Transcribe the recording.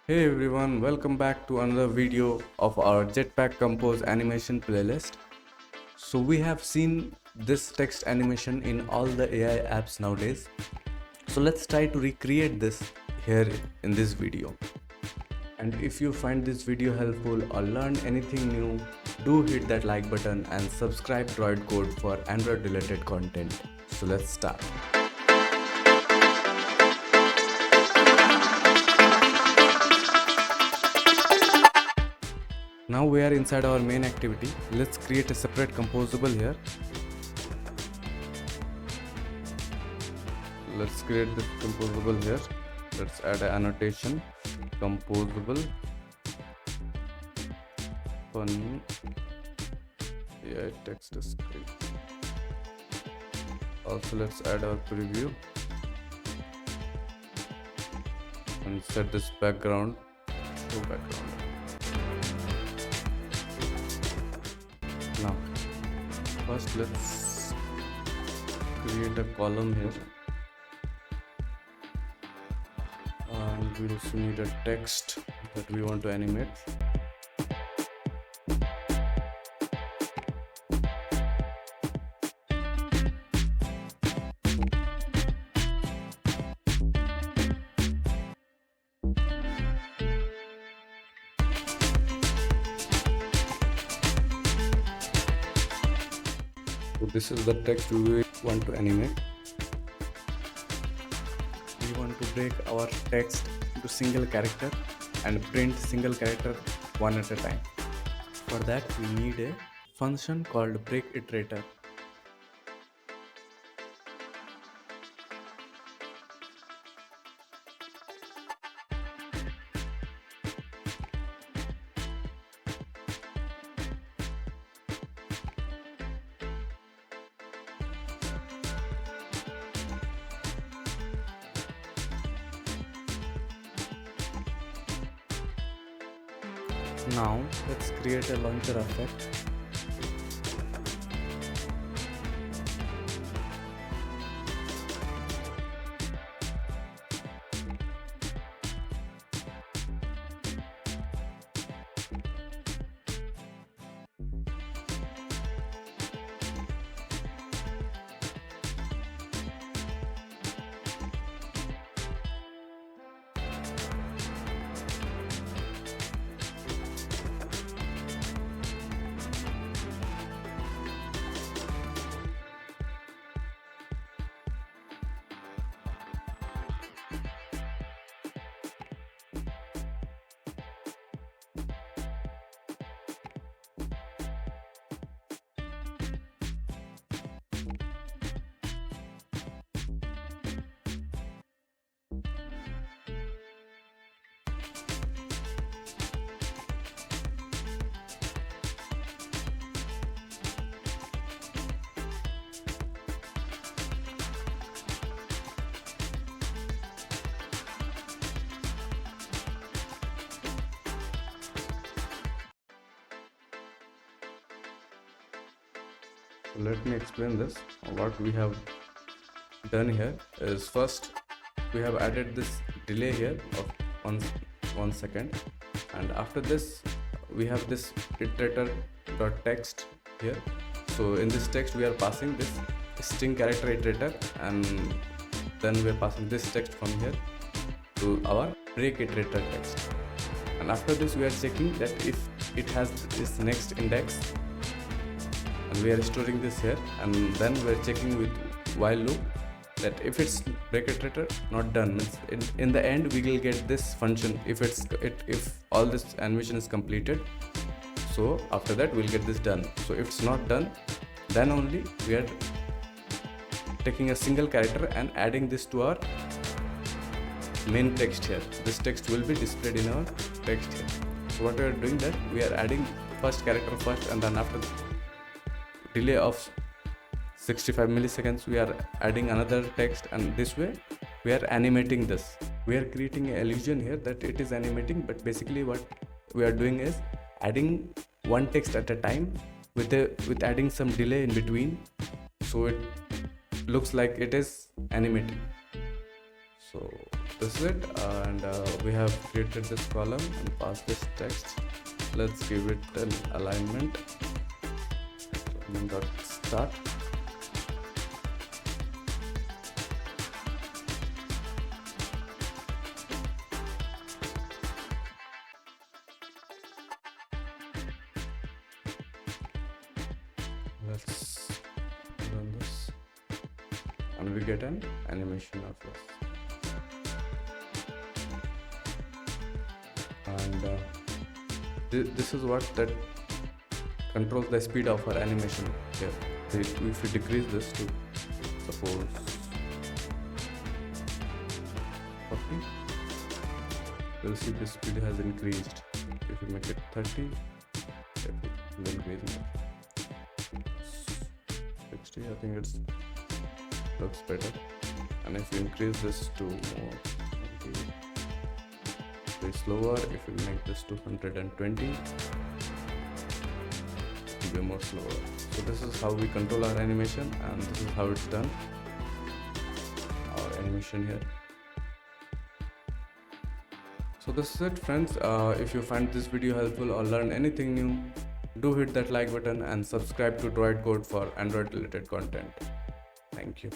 Hey everyone, welcome back to another video of our Jetpack Compose animation playlist. So we have seen this text animation in all the AI apps nowadays. So let's try to recreate this here in this video. And if you find this video helpful or learn anything new, do hit that like button and subscribe Droid Code for Android related content. So let's start. Now we are inside our main activity. Let's create a separate composable here. Let's create this composable here. Let's add an annotation. Composable funny AI text script. Also let's add our preview and set this background to background. Now first let's create a column here, and we also need a text that we want to animate. So this is the text we want to animate. We want to break our text into single character and print single character one at a time. For that we need a function called break iterator. Now let's create a launcher effect. Let me explain this. What we have done here is, first we have added this delay here of 1 second, and after this we have this iterator.text here. So in this text we are passing this string character iterator, and then we are passing this text from here to our break iterator text. And after this we are checking that if it has this next index, and we are storing this here, and then we are checking with while loop that if it's break iterator not done, means in the end we will get this function if all this animation is completed. So after that we'll get this done. So if it's not done, then only we are taking a single character and adding this to our main text here. This text will be displayed in our text here. So what we are doing, that we are adding first character first, and then after delay of 65 milliseconds we are adding another text, and this way we are animating this. We are creating an illusion here that it is animating, but basically what we are doing is adding one text at a time with adding some delay in between, so it looks like it is animating. So this is it, and we have created this column and passed this text. Let's give it an alignment. Dot start. Let's run this, and we get an animation of this. And this is what that controls the speed of our animation here. If we decrease this to suppose 40, we'll see the speed has increased. If we make it 30, it will increase more. 60, I think it's looks better. And if we increase this to more, be slower. If we make this to 120, it will be more slower. So this is how we control our animation, and this is how it's done. Our animation here. So this is it, friends. If you find this video helpful or learn anything new, do hit that like button and subscribe to Droid Code for Android related content. Thank you.